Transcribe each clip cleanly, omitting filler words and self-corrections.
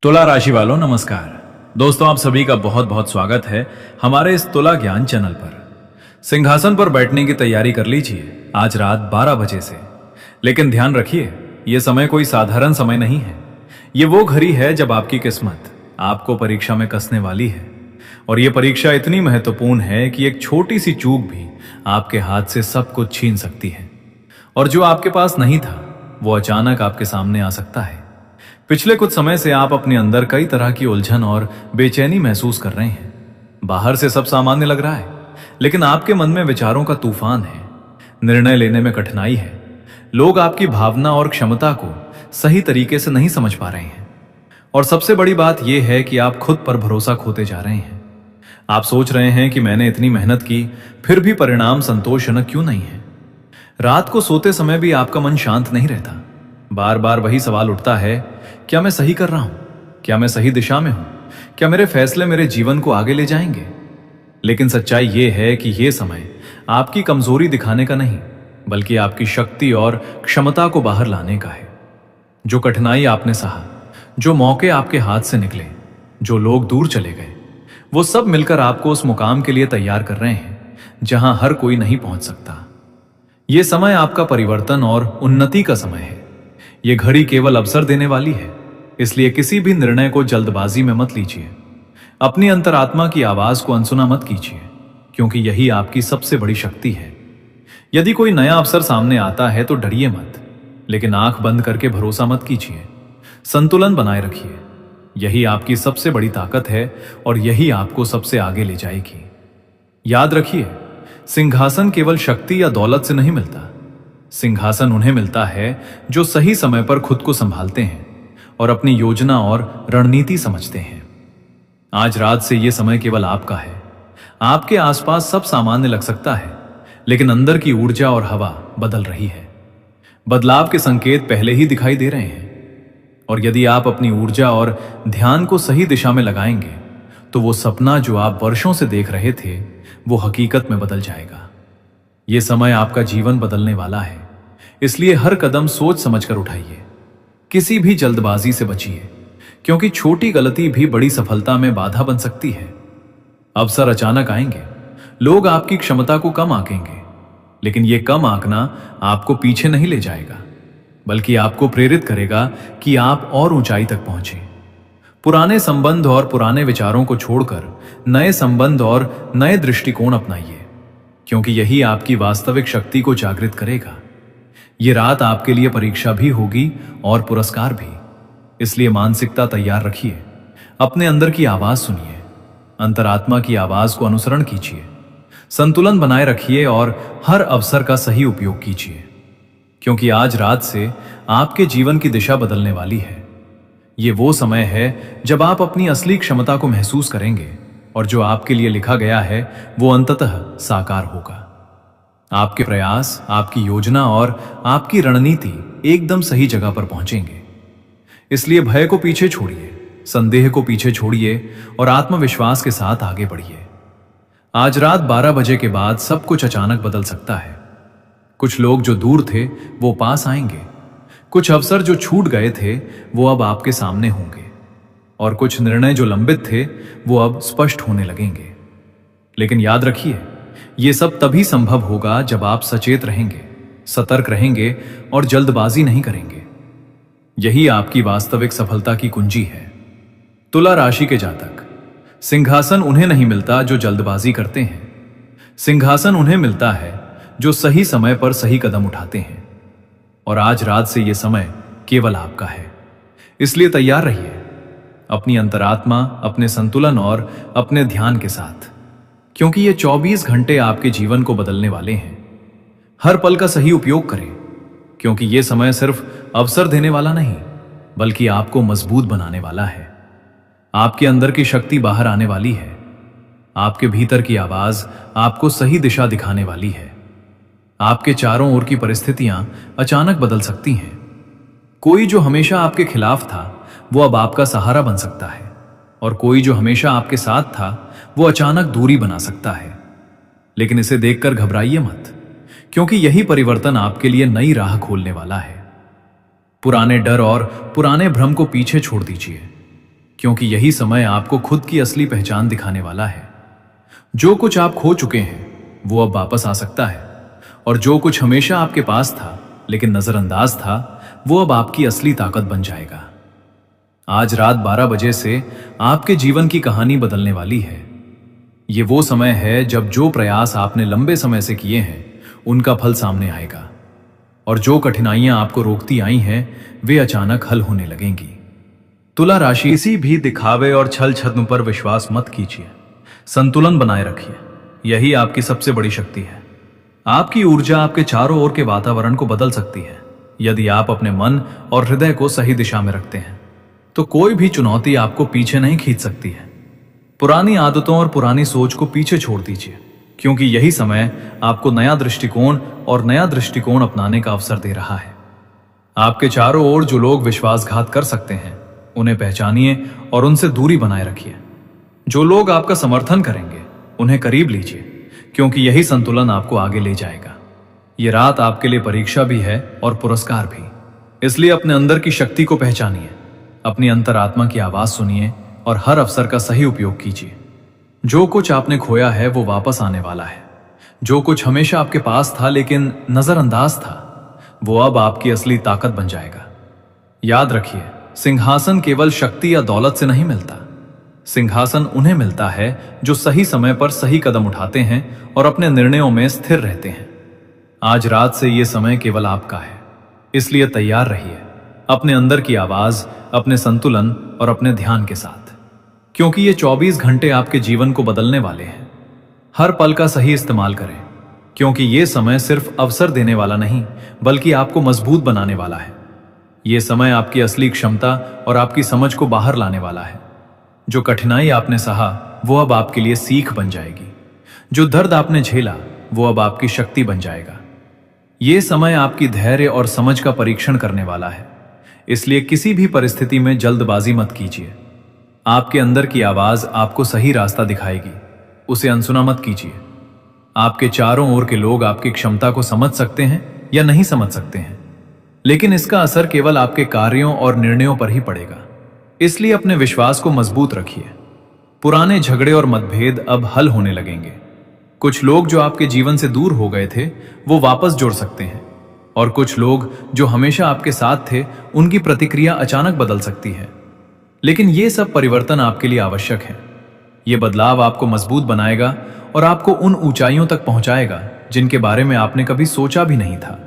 तुला राशि वालों नमस्कार। दोस्तों, आप सभी का बहुत बहुत स्वागत है हमारे इस तुला ज्ञान चैनल पर। सिंहासन पर बैठने की तैयारी कर लीजिए आज रात 12 बजे से। लेकिन ध्यान रखिए, यह समय कोई साधारण समय नहीं है। ये वो घड़ी है जब आपकी किस्मत आपको परीक्षा में कसने वाली है। और ये परीक्षा इतनी महत्वपूर्ण है कि एक छोटी सी चूक भी आपके हाथ से सब कुछ छीन सकती है। और जो आपके पास नहीं था वो अचानक आपके सामने आ सकता है। पिछले कुछ समय से आप अपने अंदर कई तरह की उलझन और बेचैनी महसूस कर रहे हैं। बाहर से सब सामान्य लग रहा है, लेकिन आपके मन में विचारों का तूफान है। निर्णय लेने में कठिनाई है। लोग आपकी भावना और क्षमता को सही तरीके से नहीं समझ पा रहे हैं। और सबसे बड़ी बात यह है कि आप खुद पर भरोसा खोते जा रहे हैं। आप सोच रहे हैं कि मैंने इतनी मेहनत की, फिर भी परिणाम संतोषजनक क्यों नहीं है। रात को सोते समय भी आपका मन शांत नहीं रहता। बार बार वही सवाल उठता है, क्या मैं सही कर रहा हूं? क्या मैं सही दिशा में हूं? क्या मेरे फैसले मेरे जीवन को आगे ले जाएंगे? लेकिन सच्चाई यह है कि यह समय आपकी कमजोरी दिखाने का नहीं, बल्कि आपकी शक्ति और क्षमता को बाहर लाने का है। जो कठिनाई आपने सहा, जो मौके आपके हाथ से निकले, जो लोग दूर चले गए, वो सब मिलकर आपको उस मुकाम के लिए तैयार कर रहे हैं जहां हर कोई नहीं पहुंच सकता। यह समय आपका परिवर्तन और उन्नति का समय है। यह घड़ी केवल अवसर देने वाली है, इसलिए किसी भी निर्णय को जल्दबाजी में मत लीजिए। अपनी अंतरात्मा की आवाज को अनसुना मत कीजिए, क्योंकि यही आपकी सबसे बड़ी शक्ति है। यदि कोई नया अवसर सामने आता है तो डरिए मत, लेकिन आंख बंद करके भरोसा मत कीजिए। संतुलन बनाए रखिए। यही आपकी सबसे बड़ी ताकत है और यही आपको सबसे आगे ले जाएगी। याद रखिए, सिंहासन केवल शक्ति या दौलत से नहीं मिलता। सिंहासन उन्हें मिलता है जो सही समय पर खुद को संभालते हैं और अपनी योजना और रणनीति समझते हैं। आज रात से यह समय केवल आपका है। आपके आसपास सब सामान्य लग सकता है, लेकिन अंदर की ऊर्जा और हवा बदल रही है। बदलाव के संकेत पहले ही दिखाई दे रहे हैं। और यदि आप अपनी ऊर्जा और ध्यान को सही दिशा में लगाएंगे तो वो सपना जो आप वर्षों से देख रहे थे वो हकीकत में बदल जाएगा। ये समय आपका जीवन बदलने वाला है, इसलिए हर कदम सोच समझकर उठाइए। किसी भी जल्दबाजी से बचिए, क्योंकि छोटी गलती भी बड़ी सफलता में बाधा बन सकती है। अवसर अचानक आएंगे, लोग आपकी क्षमता को कम आंकेंगे, लेकिन यह कम आंकना आपको पीछे नहीं ले जाएगा, बल्कि आपको प्रेरित करेगा कि आप और ऊंचाई तक पहुंचे। पुराने संबंध और पुराने विचारों को छोड़कर नए संबंध और नए दृष्टिकोण अपनाइए, क्योंकि यही आपकी वास्तविक शक्ति को जागृत करेगा। ये रात आपके लिए परीक्षा भी होगी और पुरस्कार भी, इसलिए मानसिकता तैयार रखिए। अपने अंदर की आवाज सुनिए, अंतरात्मा की आवाज को अनुसरण कीजिए, संतुलन बनाए रखिए और हर अवसर का सही उपयोग कीजिए, क्योंकि आज रात से आपके जीवन की दिशा बदलने वाली है। ये वो समय है जब आप अपनी असली क्षमता को महसूस करेंगे और जो आपके लिए लिखा गया है वो अंततः साकार होगा। आपके प्रयास, आपकी योजना और आपकी रणनीति एकदम सही जगह पर पहुंचेंगे। इसलिए भय को पीछे छोड़िए, संदेह को पीछे छोड़िए और आत्मविश्वास के साथ आगे बढ़िए। आज रात 12 बजे के बाद सब कुछ अचानक बदल सकता है। कुछ लोग जो दूर थे वो पास आएंगे, कुछ अवसर जो छूट गए थे वो अब आपके सामने होंगे, और कुछ निर्णय जो लंबित थे वो अब स्पष्ट होने लगेंगे। लेकिन याद रखिए, ये सब तभी संभव होगा जब आप सचेत रहेंगे, सतर्क रहेंगे और जल्दबाजी नहीं करेंगे। यही आपकी वास्तविक सफलता की कुंजी है। तुला राशि के जातक, सिंहासन उन्हें नहीं मिलता जो जल्दबाजी करते हैं। सिंहासन उन्हें मिलता है जो सही समय पर सही कदम उठाते हैं। और आज रात से यह समय केवल आपका है, इसलिए तैयार रहिए, अपनी अंतरात्मा, अपने संतुलन और अपने ध्यान के साथ, क्योंकि ये 24 घंटे आपके जीवन को बदलने वाले हैं। हर पल का सही उपयोग करें, क्योंकि यह समय सिर्फ अवसर देने वाला नहीं, बल्कि आपको मजबूत बनाने वाला है। आपके अंदर की शक्ति बाहर आने वाली है। आपके भीतर की आवाज आपको सही दिशा दिखाने वाली है। आपके चारों ओर की परिस्थितियां अचानक बदल सकती हैं। कोई जो हमेशा आपके खिलाफ था वो अब आपका सहारा बन सकता है, और कोई जो हमेशा आपके साथ था वो अचानक दूरी बना सकता है। लेकिन इसे देखकर घबराइए मत, क्योंकि यही परिवर्तन आपके लिए नई राह खोलने वाला है। पुराने डर और पुराने भ्रम को पीछे छोड़ दीजिए। क्योंकि यही समय आपको खुद की असली पहचान दिखाने वाला है। जो कुछ आप खो चुके हैं वो अब वापस आ सकता है, और जो कुछ हमेशा आपके पास था लेकिन नजरअंदाज था, वो अब आपकी असली ताकत बन जाएगा। आज रात 12 बजे से आपके जीवन की कहानी बदलने वाली है। ये वो समय है जब जो प्रयास आपने लंबे समय से किए हैं उनका फल सामने आएगा, और जो कठिनाइयां आपको रोकती आई हैं वे अचानक हल होने लगेंगी। तुला राशि, किसी भी दिखावे और छल छद्म पर विश्वास मत कीजिए। संतुलन बनाए रखिए, यही आपकी सबसे बड़ी शक्ति है। आपकी ऊर्जा आपके चारों ओर के वातावरण को बदल सकती है। यदि आप अपने मन और हृदय को सही दिशा में रखते हैं तो कोई भी चुनौती आपको पीछे नहीं खींच सकती है। पुरानी आदतों और पुरानी सोच को पीछे छोड़ दीजिए, क्योंकि यही समय आपको नया दृष्टिकोण अपनाने का अवसर दे रहा है। आपके चारों ओर जो लोग विश्वासघात कर सकते हैं उन्हें पहचानिए और उनसे दूरी बनाए रखिए। जो लोग आपका समर्थन करेंगे उन्हें करीब लीजिए, क्योंकि यही संतुलन आपको आगे ले जाएगा। ये रात आपके लिए परीक्षा भी है और पुरस्कार भी, इसलिए अपने अंदर की शक्ति को पहचानिए, अपनी अंतरात्मा की आवाज सुनिए और हर अवसर का सही उपयोग कीजिए। जो कुछ आपने खोया है वो वापस आने वाला है। जो कुछ हमेशा आपके पास था लेकिन नजरअंदाज था, वो अब आपकी असली ताकत बन जाएगा। याद रखिए, सिंहासन केवल शक्ति या दौलत से नहीं मिलता। सिंहासन उन्हें मिलता है जो सही समय पर सही कदम उठाते हैं और अपने निर्णयों में स्थिर रहते हैं। आज रात से ये समय केवल आपका है, इसलिए तैयार रहिए अपने अंदर की आवाज, अपने संतुलन और अपने ध्यान के साथ, क्योंकि ये 24 घंटे आपके जीवन को बदलने वाले हैं। हर पल का सही इस्तेमाल करें, क्योंकि ये समय सिर्फ अवसर देने वाला नहीं बल्कि आपको मजबूत बनाने वाला है। ये समय आपकी असली क्षमता और आपकी समझ को बाहर लाने वाला है। जो कठिनाई आपने सहा वो अब आपके लिए सीख बन जाएगी। जो दर्द आपने झेला वो अब आपकी शक्ति बन जाएगा। ये समय आपकी धैर्य और समझ का परीक्षण करने वाला है, इसलिए किसी भी परिस्थिति में जल्दबाजी मत कीजिए। आपके अंदर की आवाज आपको सही रास्ता दिखाएगी, उसे अनसुना मत कीजिए। आपके चारों ओर के लोग आपकी क्षमता को समझ सकते हैं या नहीं समझ सकते हैं, लेकिन इसका असर केवल आपके कार्यों और निर्णयों पर ही पड़ेगा। इसलिए अपने विश्वास को मजबूत रखिए। पुराने झगड़े और मतभेद अब हल होने लगेंगे। कुछ लोग जो आपके जीवन से दूर हो गए थे वो वापस जुड़ सकते हैं, और कुछ लोग जो हमेशा आपके साथ थे उनकी प्रतिक्रिया अचानक बदल सकती है। लेकिन ये सब परिवर्तन आपके लिए आवश्यक है। ये बदलाव आपको मजबूत बनाएगा और आपको उन ऊंचाइयों तक पहुंचाएगा जिनके बारे में आपने कभी सोचा भी नहीं था।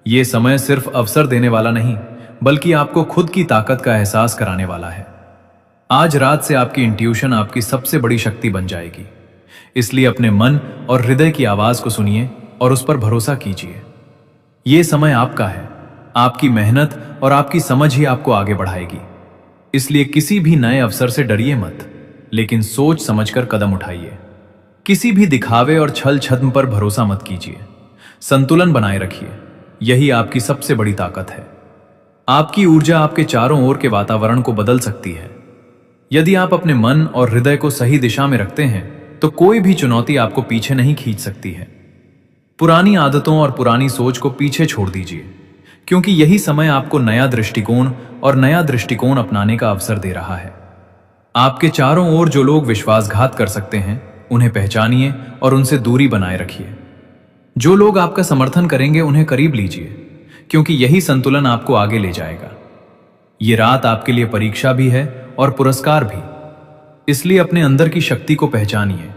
ये समय सिर्फ अवसर देने वाला नहीं बल्कि आपको खुद की ताकत का एहसास कराने वाला है। आज रात से आपकी इंट्यूशन आपकी सबसे बड़ी शक्ति बन जाएगी, इसलिए अपने मन और हृदय की आवाज को सुनिए और उस पर भरोसा कीजिए। ये समय आपका है। आपकी मेहनत और आपकी समझ ही आपको आगे बढ़ाएगी। इसलिए किसी भी नए अवसर से डरिए मत, लेकिन सोच समझकर कदम उठाइए। किसी भी दिखावे और छल छद्म पर भरोसा मत कीजिए। संतुलन बनाए रखिए, यही आपकी सबसे बड़ी ताकत है। आपकी ऊर्जा आपके चारों ओर के वातावरण को बदल सकती है। यदि आप अपने मन और हृदय को सही दिशा में रखते हैं तो कोई भी चुनौती आपको पीछे नहीं खींच सकती है। पुरानी आदतों और पुरानी सोच को पीछे छोड़ दीजिए, क्योंकि यही समय आपको नया दृष्टिकोण अपनाने का अवसर दे रहा है। आपके चारों ओर जो लोग विश्वासघात कर सकते हैं उन्हें पहचानिए और उनसे दूरी बनाए रखिए। जो लोग आपका समर्थन करेंगे उन्हें करीब लीजिए, क्योंकि यही संतुलन आपको आगे ले जाएगा। ये रात आपके लिए परीक्षा भी है और पुरस्कार भी, इसलिए अपने अंदर की शक्ति को पहचानिए,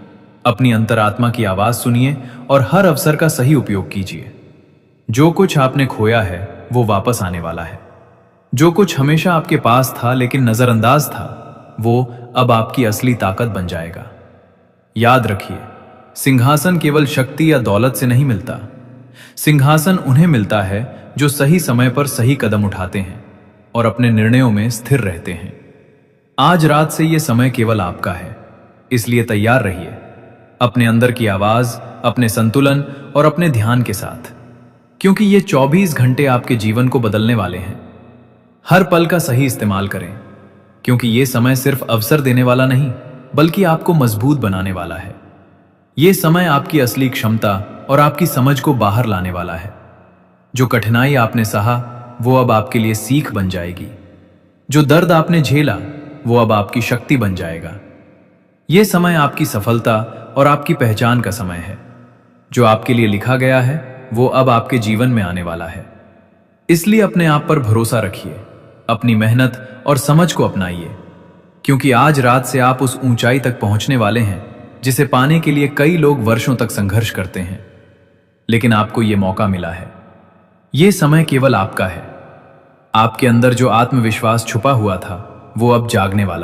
अपनी अंतरात्मा की आवाज सुनिए और हर अवसर का सही उपयोग कीजिए। जो कुछ आपने खोया है वो वापस आने वाला है। जो कुछ हमेशा आपके पास था लेकिन नजरअंदाज था, वो अब आपकी असली ताकत बन जाएगा। याद रखिए, सिंहासन केवल शक्ति या दौलत से नहीं मिलता। सिंहासन उन्हें मिलता है जो सही समय पर सही कदम उठाते हैं और अपने निर्णयों में स्थिर रहते हैं। आज रात से यह समय केवल आपका है, इसलिए तैयार रहिए अपने अंदर की आवाज, अपने संतुलन और अपने ध्यान के साथ, क्योंकि ये 24 घंटे आपके जीवन को बदलने वाले हैं। हर पल का सही इस्तेमाल करें, क्योंकि ये समय सिर्फ अवसर देने वाला नहीं बल्कि आपको मजबूत बनाने वाला है। ये समय आपकी असली क्षमता और आपकी समझ को बाहर लाने वाला है। जो कठिनाई आपने सहा वो अब आपके लिए सीख बन जाएगी। जो दर्द आपने झेला वो अब आपकी शक्ति बन जाएगा। ये समय आपकी सफलता और आपकी पहचान का समय है। जो आपके लिए लिखा गया है वो अब आपके जीवन में आने वाला है। इसलिए अपने आप पर भरोसा रखिए, अपनी मेहनत और समझ को अपनाइए, क्योंकि आज रात से आप उस ऊंचाई तक पहुंचने वाले हैं जिसे पाने के लिए कई लोग वर्षों तक संघर्ष करते हैं। लेकिन आपको ये मौका मिला है। ये समय केवल आपका है। आपके अंदर जो आत्मविश्वास छुपा हुआ था वो अब जागने वाला है।